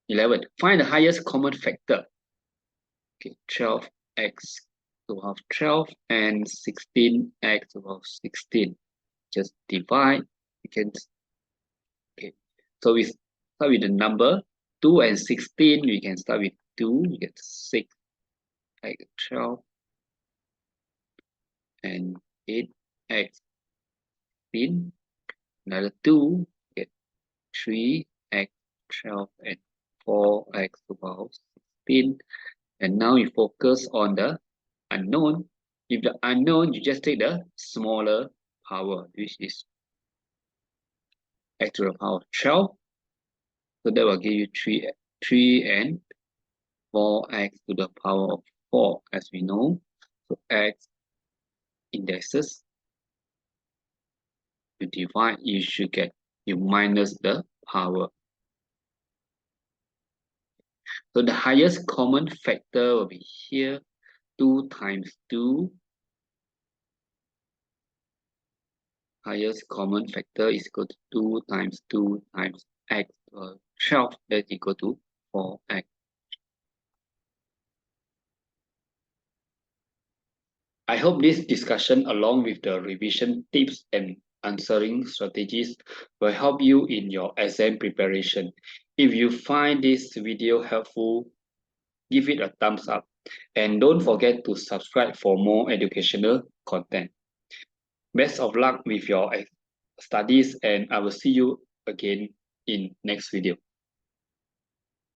11. Find the highest common factor. Okay, 12x to the power of 12 and 16x to the power of 16. Just divide. You can. Okay. So we start with the number 2 and 16. We can start with 2. You get 6 x 12 and 8x 16. Another 2, get 3x 12 and 4x to the power of 16. And now you focus on the unknown. If the unknown, you just take the smaller power, which is x to the power of 12. So that will give you 3 and 4x to the power of 4, as we know. So x indexes, you divide, you should get, you minus the power. So the highest common factor will be here, 2 times 2. Highest common factor is equal to 2 times 2 times x, 12, that's equal to 4x. I hope this discussion, along with the revision tips and answering strategies, will help you in your exam preparation. If you find this video helpful, give it a thumbs up. And don't forget to subscribe for more educational content. Best of luck with your studies, and I will see you again in next video.